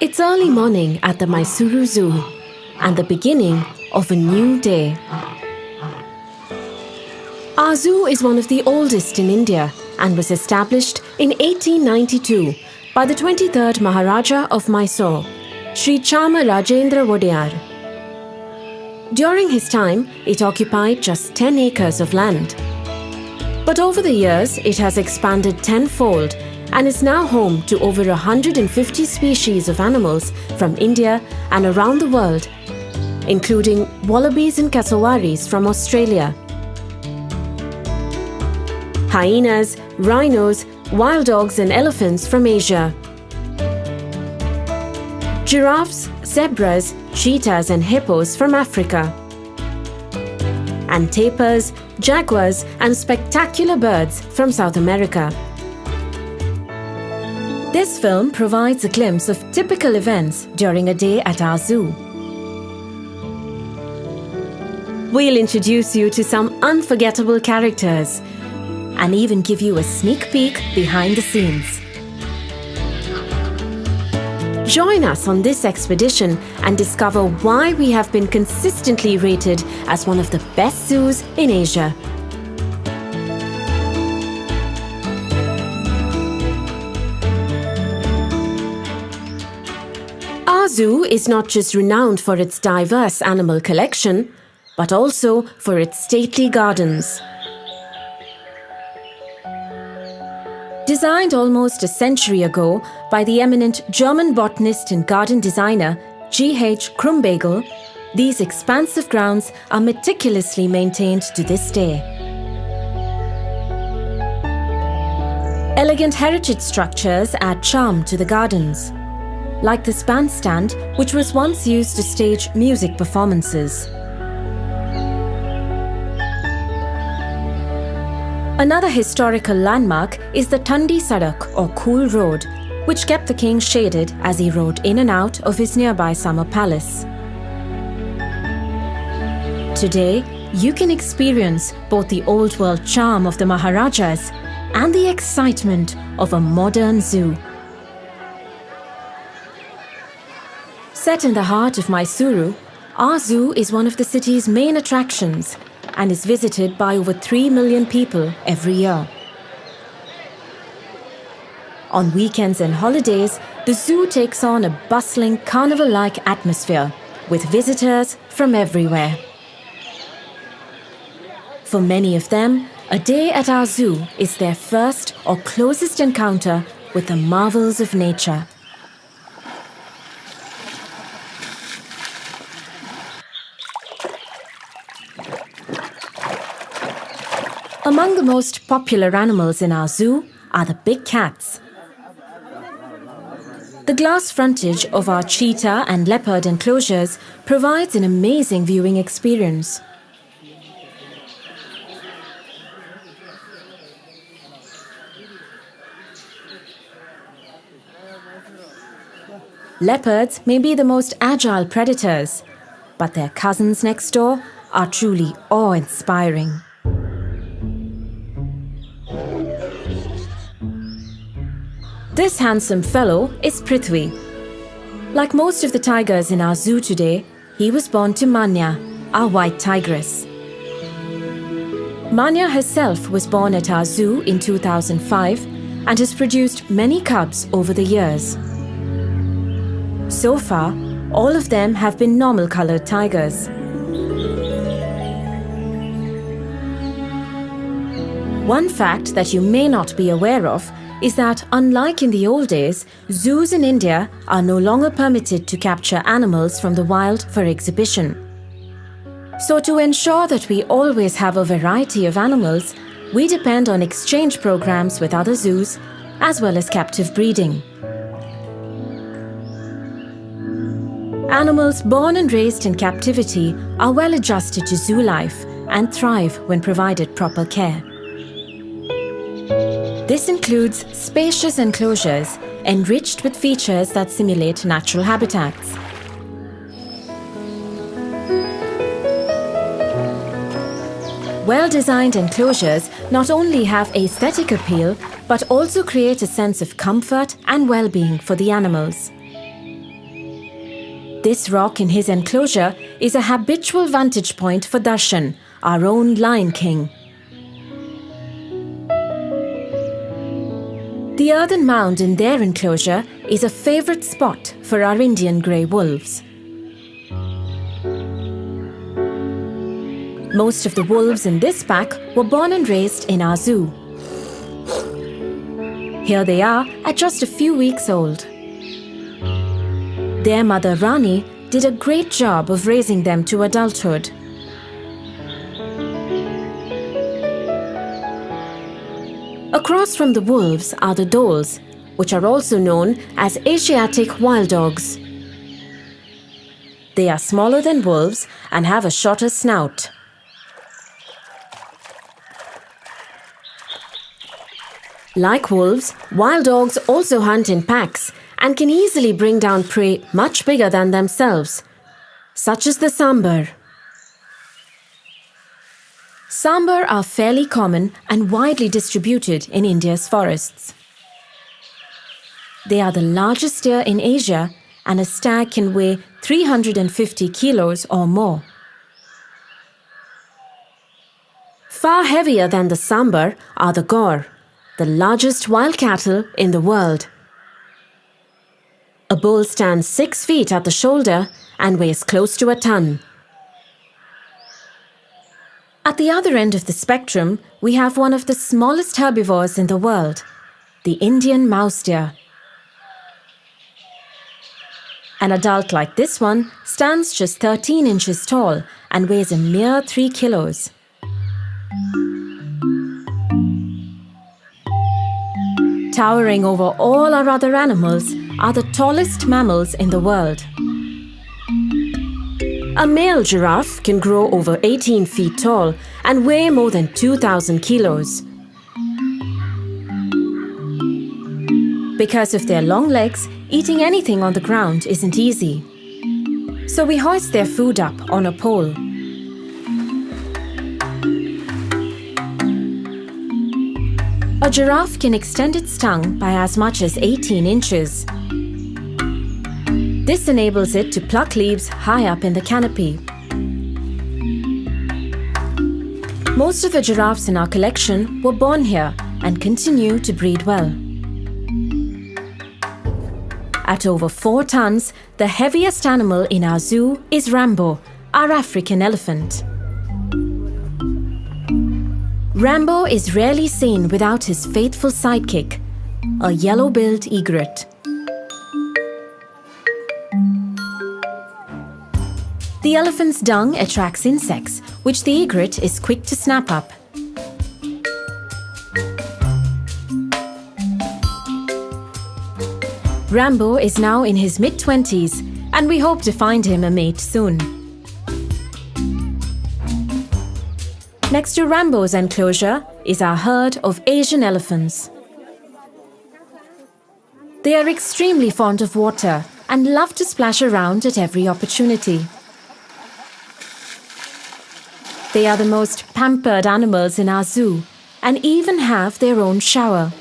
It's early morning at the Mysuru Zoo and the beginning of a new day. Our zoo is one of the oldest in India and was established in 1892 by the 23rd Maharaja of Mysore, Sri Chama Rajendra Wodeyar. During his time, it occupied just 10 acres of land. But over the years, it has expanded tenfold and is now home to over 150 species of animals from India and around the world, including wallabies and cassowaries from Australia, hyenas, rhinos, wild dogs and elephants from Asia, giraffes, zebras, cheetahs and hippos from Africa, and tapirs, jaguars and spectacular birds from South America. This film provides a glimpse of typical events during a day at our zoo. We'll introduce you to some unforgettable characters and even give you a sneak peek behind the scenes. Join us on this expedition and discover why we have been consistently rated as one of the best zoos in Asia. Our zoo is not just renowned for its diverse animal collection, but also for its stately gardens. Designed almost a century ago by the eminent German botanist and garden designer G.H. Krumbagel, these expansive grounds are meticulously maintained to this day. Elegant heritage structures add charm to the gardens, like this bandstand, which was once used to stage music performances. Another historical landmark is the Thandi Sadak or Cool Road, which kept the king shaded as he rode in and out of his nearby summer palace. Today, you can experience both the old world charm of the Maharajas and the excitement of a modern zoo. Set in the heart of Mysuru, our zoo is one of the city's main attractions and is visited by over 3 million people every year. On weekends and holidays, the zoo takes on a bustling carnival-like atmosphere with visitors from everywhere. For many of them, a day at our zoo is their first or closest encounter with the marvels of nature. Among the most popular animals in our zoo are the big cats. The glass frontage of our cheetah and leopard enclosures provides an amazing viewing experience. Leopards may be the most agile predators, but their cousins next door are truly awe-inspiring. This handsome fellow is Prithvi. Like most of the tigers in our zoo today, he was born to Manya, our white tigress. Manya herself was born at our zoo in 2005 and has produced many cubs over the years. So far, all of them have been normal-colored tigers. One fact that you may not be aware of is that, unlike in the old days, zoos in India are no longer permitted to capture animals from the wild for exhibition. So to ensure that we always have a variety of animals, we depend on exchange programs with other zoos, as well as captive breeding. Animals born and raised in captivity are well adjusted to zoo life and thrive when provided proper care. This includes spacious enclosures enriched with features that simulate natural habitats. Well-designed enclosures not only have aesthetic appeal, but also create a sense of comfort and well-being for the animals. This rock in his enclosure is a habitual vantage point for Darshan, our own Lion King. The earthen mound in their enclosure is a favourite spot for our Indian grey wolves. Most of the wolves in this pack were born and raised in our zoo. Here they are at just a few weeks old. Their mother Rani did a great job of raising them to adulthood. Across from the wolves are the dholes, which are also known as Asiatic wild dogs. They are smaller than wolves and have a shorter snout. Like wolves, wild dogs also hunt in packs and can easily bring down prey much bigger than themselves, such as the sambar. Sambar are fairly common and widely distributed in India's forests. They are the largest deer in Asia, and a stag can weigh 350 kilos or more. Far heavier than the sambar are the gaur, the largest wild cattle in the world. A bull stands 6 feet at the shoulder and weighs close to a ton. At the other end of the spectrum, we have one of the smallest herbivores in the world, the Indian mouse deer. An adult like this one stands just 13 inches tall and weighs a mere 3 kilos. Towering over all our other animals are the tallest mammals in the world. A male giraffe can grow over 18 feet tall and weigh more than 2,000 kilos. Because of their long legs, eating anything on the ground isn't easy. So we hoist their food up on a pole. A giraffe can extend its tongue by as much as 18 inches. This enables it to pluck leaves high up in the canopy. Most of the giraffes in our collection were born here and continue to breed well. At over 4 tons, the heaviest animal in our zoo is Rambo, our African elephant. Rambo is rarely seen without his faithful sidekick, a yellow-billed egret. The elephant's dung attracts insects, which the egret is quick to snap up. Rambo is now in his mid-20s, and we hope to find him a mate soon. Next to Rambo's enclosure is our herd of Asian elephants. They are extremely fond of water and love to splash around at every opportunity. They are the most pampered animals in our zoo and even have their own shower.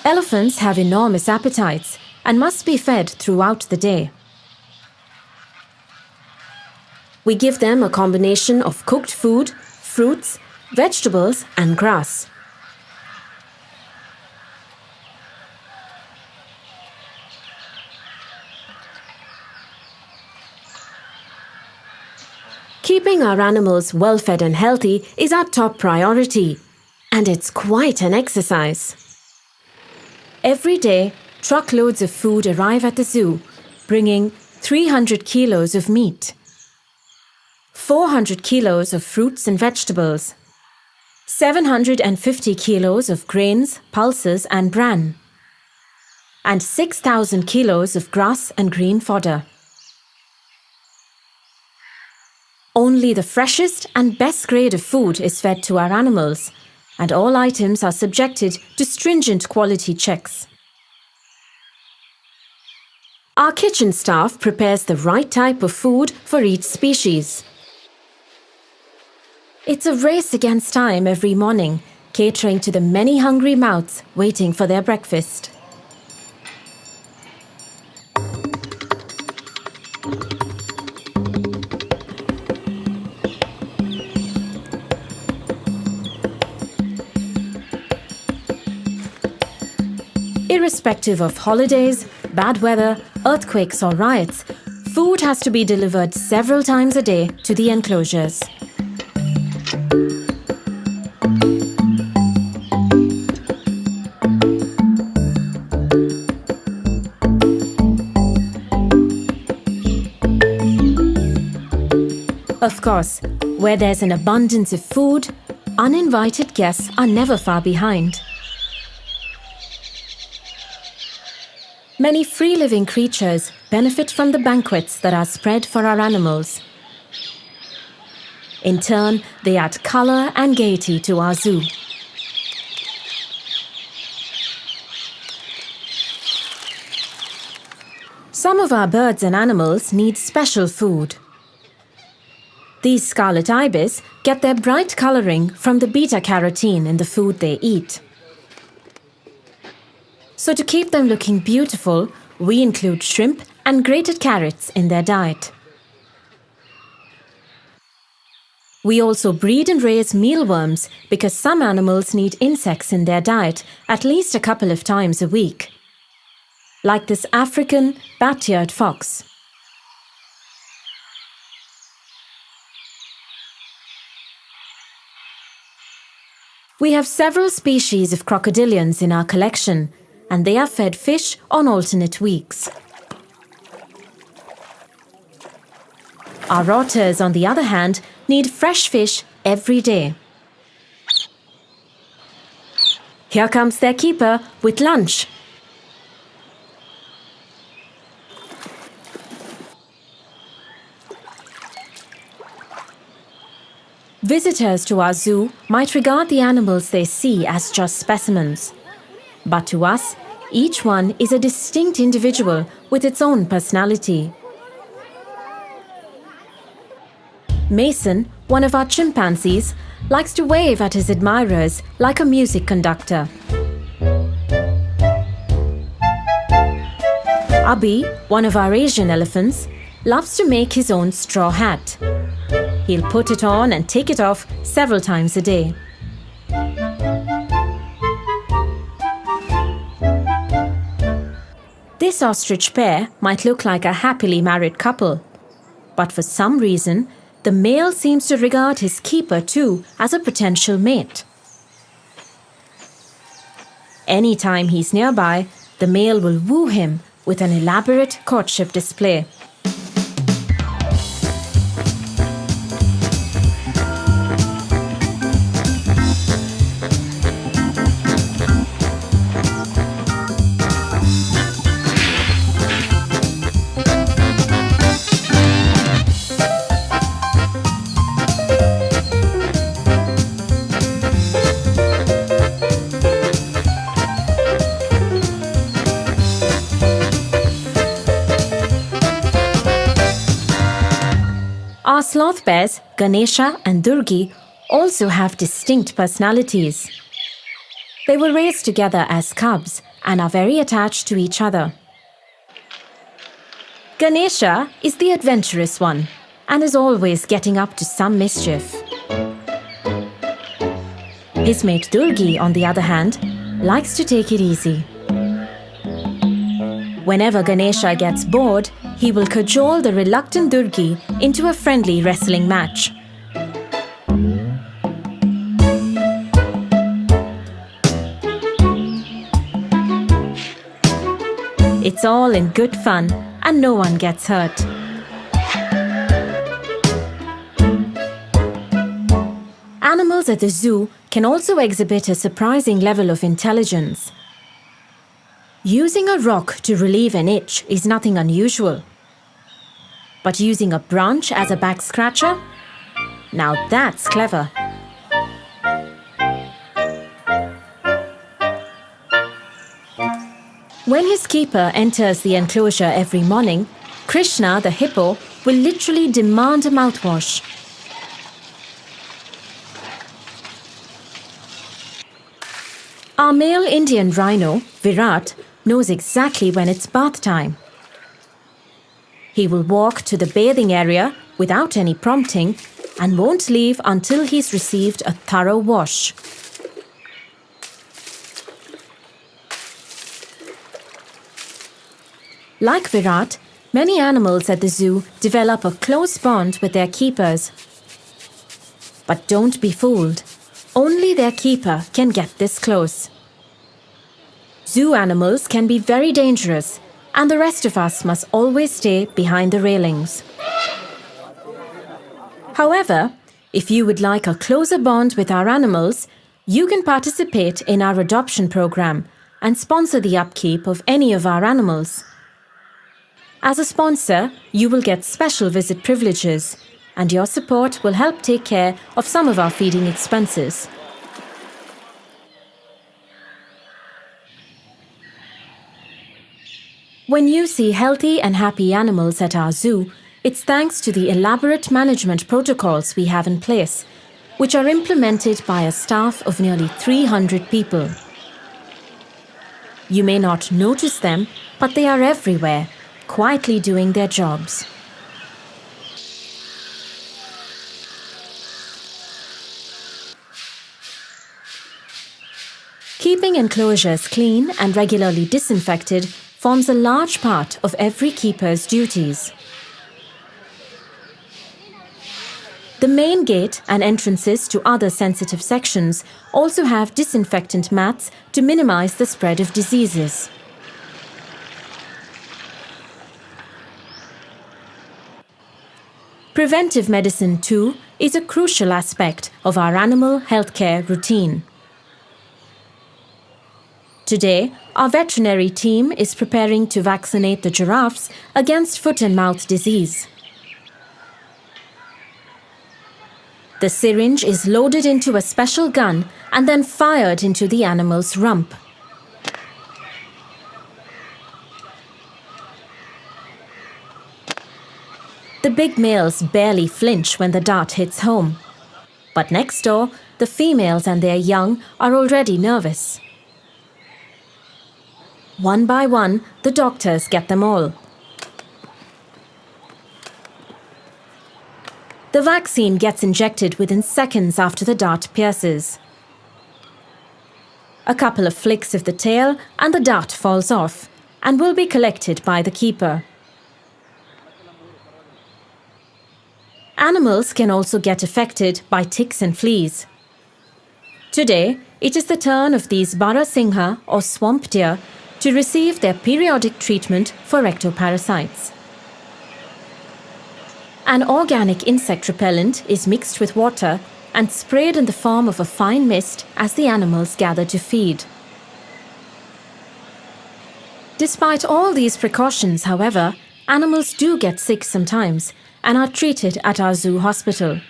Elephants have enormous appetites and must be fed throughout the day. We give them a combination of cooked food, fruits, vegetables, and grass. Keeping our animals well fed and healthy is our top priority, and it's quite an exercise. Every day, truckloads of food arrive at the zoo, bringing 300 kilos of meat, 400 kilos of fruits and vegetables, 750 kilos of grains, pulses and bran, and 6,000 kilos of grass and green fodder. Only the freshest and best grade of food is fed to our animals, and all items are subjected to stringent quality checks. Our kitchen staff prepares the right type of food for each species. It's a race against time every morning, catering to the many hungry mouths waiting for their breakfast. Irrespective of holidays, bad weather, earthquakes or riots, food has to be delivered several times a day to the enclosures. Of course, where there's an abundance of food, uninvited guests are never far behind. Many free-living creatures benefit from the banquets that are spread for our animals. In turn, they add color and gaiety to our zoo. Some of our birds and animals need special food. These scarlet ibis get their bright coloring from the beta-carotene in the food they eat. So to keep them looking beautiful, we include shrimp and grated carrots in their diet. We also breed and raise mealworms because some animals need insects in their diet at least a couple of times a week, like this African bat-eared fox. We have several species of crocodilians in our collection, and they are fed fish on alternate weeks. Our otters, on the other hand, need fresh fish every day. Here comes their keeper with lunch. Visitors to our zoo might regard the animals they see as just specimens. But to us, each one is a distinct individual with its own personality. Mason, one of our chimpanzees, likes to wave at his admirers like a music conductor. Abi, one of our Asian elephants, loves to make his own straw hat. He'll put it on and take it off several times a day. This ostrich pair might look like a happily married couple, but for some reason, the male seems to regard his keeper too as a potential mate. Anytime he's nearby, the male will woo him with an elaborate courtship display. Our sloth bears, Ganesha and Durgi, also have distinct personalities. They were raised together as cubs and are very attached to each other. Ganesha is the adventurous one and is always getting up to some mischief. His mate Durgi, on the other hand, likes to take it easy. Whenever Ganesha gets bored, he will cajole the reluctant Durgi into a friendly wrestling match. It's all in good fun and no one gets hurt. Animals at the zoo can also exhibit a surprising level of intelligence. Using a rock to relieve an itch is nothing unusual. But using a branch as a back scratcher? Now that's clever. When his keeper enters the enclosure every morning, Krishna, the hippo, will literally demand a mouthwash. Our male Indian rhino, Virat, knows exactly when it's bath time. He will walk to the bathing area without any prompting and won't leave until he's received a thorough wash. Like Virat, many animals at the zoo develop a close bond with their keepers. But don't be fooled. Only their keeper can get this close. Zoo animals can be very dangerous, and the rest of us must always stay behind the railings. However, if you would like a closer bond with our animals, you can participate in our adoption program and sponsor the upkeep of any of our animals. As a sponsor, you will get special visit privileges, and your support will help take care of some of our feeding expenses. When you see healthy and happy animals at our zoo, it's thanks to the elaborate management protocols we have in place, which are implemented by a staff of nearly 300 people. You may not notice them, but they are everywhere, quietly doing their jobs. Keeping enclosures clean and regularly disinfected forms a large part of every keeper's duties. The main gate and entrances to other sensitive sections also have disinfectant mats to minimize the spread of diseases. Preventive medicine, too, is a crucial aspect of our animal healthcare routine. Today, our veterinary team is preparing to vaccinate the giraffes against foot and mouth disease. The syringe is loaded into a special gun and then fired into the animal's rump. The big males barely flinch when the dart hits home. But next door, the females and their young are already nervous. One by one, the doctors get them all. The vaccine gets injected within seconds after the dart pierces. A couple of flicks of the tail and the dart falls off and will be collected by the keeper. Animals can also get affected by ticks and fleas. Today, it is the turn of these Barasingha or swamp deer to receive their periodic treatment for ectoparasites. An organic insect repellent is mixed with water and sprayed in the form of a fine mist as the animals gather to feed. Despite all these precautions, however, animals do get sick sometimes and are treated at our zoo hospital.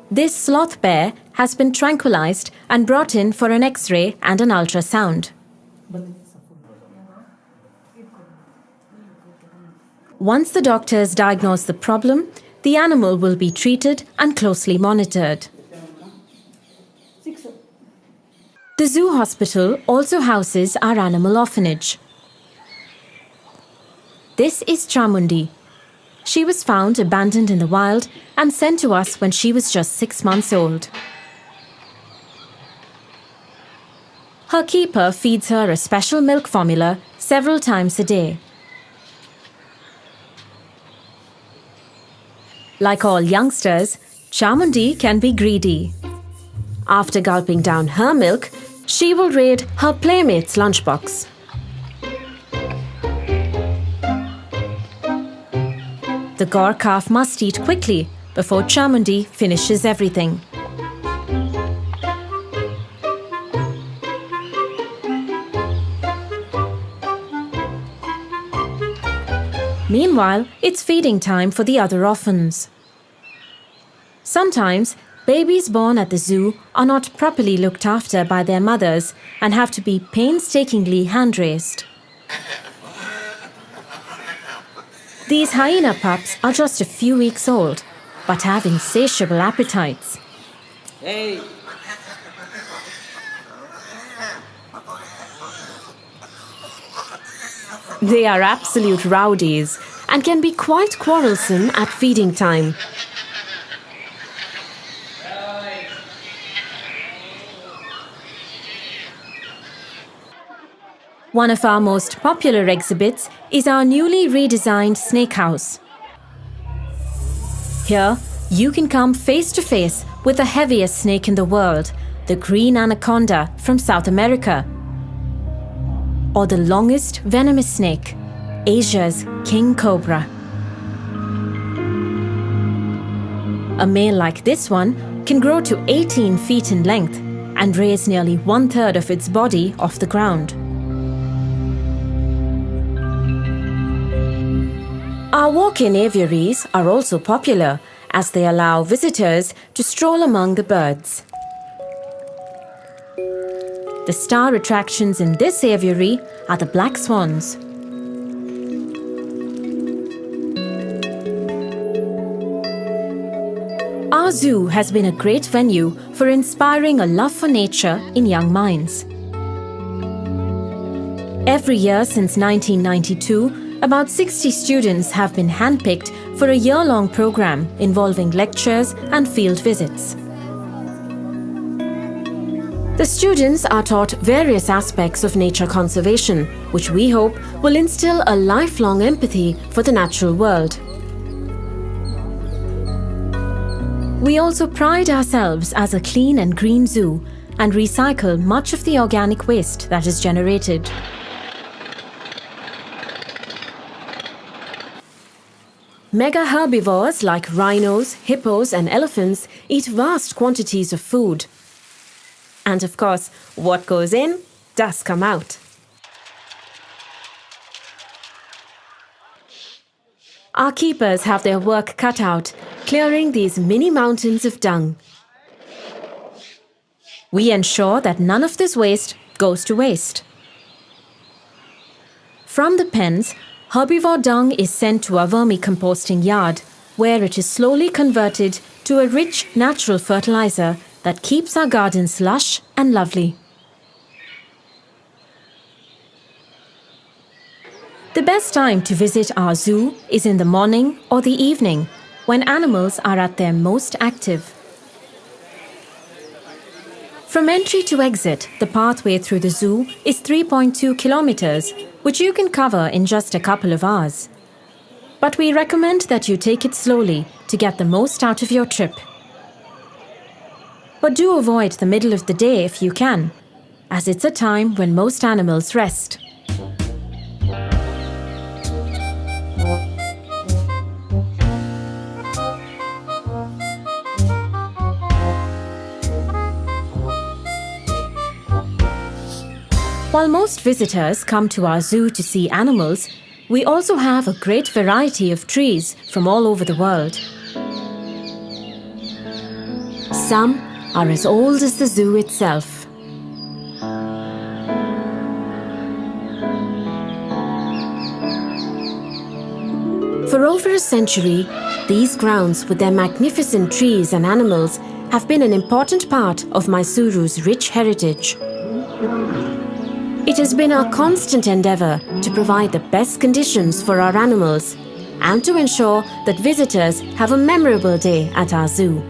This sloth bear has been tranquilized and brought in for an X-ray and an ultrasound. Once the doctors diagnose the problem, the animal will be treated and closely monitored. The zoo hospital also houses our animal orphanage. This is Chamundi. She was found abandoned in the wild and sent to us when she was just 6 months old. Her keeper feeds her a special milk formula several times a day. Like all youngsters, Chamundi can be greedy. After gulping down her milk, she will raid her playmate's lunchbox. The Gaur calf must eat quickly before Chamundi finishes everything. Meanwhile, it's feeding time for the other orphans. Sometimes, babies born at the zoo are not properly looked after by their mothers and have to be painstakingly hand-raised. These hyena pups are just a few weeks old, but have insatiable appetites. Hey. They are absolute rowdies and can be quite quarrelsome at feeding time. One of our most popular exhibits is our newly redesigned snake house. Here, you can come face to face with the heaviest snake in the world, the green anaconda from South America, or the longest venomous snake, Asia's king cobra. A male like this one can grow to 18 feet in length and raise nearly 1/3 of its body off the ground. Our walk-in aviaries are also popular as they allow visitors to stroll among the birds. The star attractions in this aviary are the black swans. Our zoo has been a great venue for inspiring a love for nature in young minds. Every year since 1992, about 60 students have been handpicked for a year-long program involving lectures and field visits. The students are taught various aspects of nature conservation, which we hope will instill a lifelong empathy for the natural world. We also pride ourselves as a clean and green zoo and recycle much of the organic waste that is generated. Mega herbivores like rhinos, hippos, and elephants eat vast quantities of food. And of course, what goes in does come out. Our keepers have their work cut out, clearing these mini mountains of dung. We ensure that none of this waste goes to waste. From the pens, herbivore dung is sent to our vermicomposting yard, where it is slowly converted to a rich natural fertilizer that keeps our gardens lush and lovely. The best time to visit our zoo is in the morning or the evening, when animals are at their most active. From entry to exit, the pathway through the zoo is 3.2 kilometers, which you can cover in just a couple of hours. But we recommend that you take it slowly to get the most out of your trip. But do avoid the middle of the day if you can, as it's a time when most animals rest. While most visitors come to our zoo to see animals, we also have a great variety of trees from all over the world. Some are as old as the zoo itself. For over a century, these grounds with their magnificent trees and animals have been an important part of Mysuru's rich heritage. It has been our constant endeavour to provide the best conditions for our animals and to ensure that visitors have a memorable day at our zoo.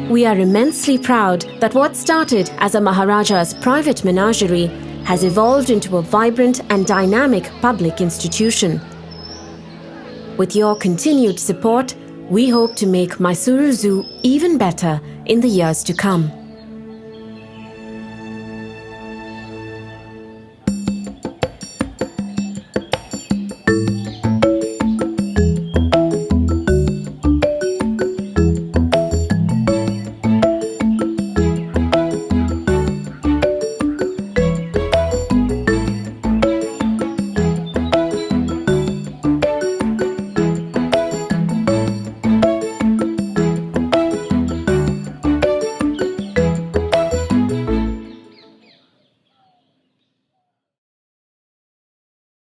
We are immensely proud that what started as a Maharaja's private menagerie has evolved into a vibrant and dynamic public institution. With your continued support, we hope to make Mysuru Zoo even better in the years to come.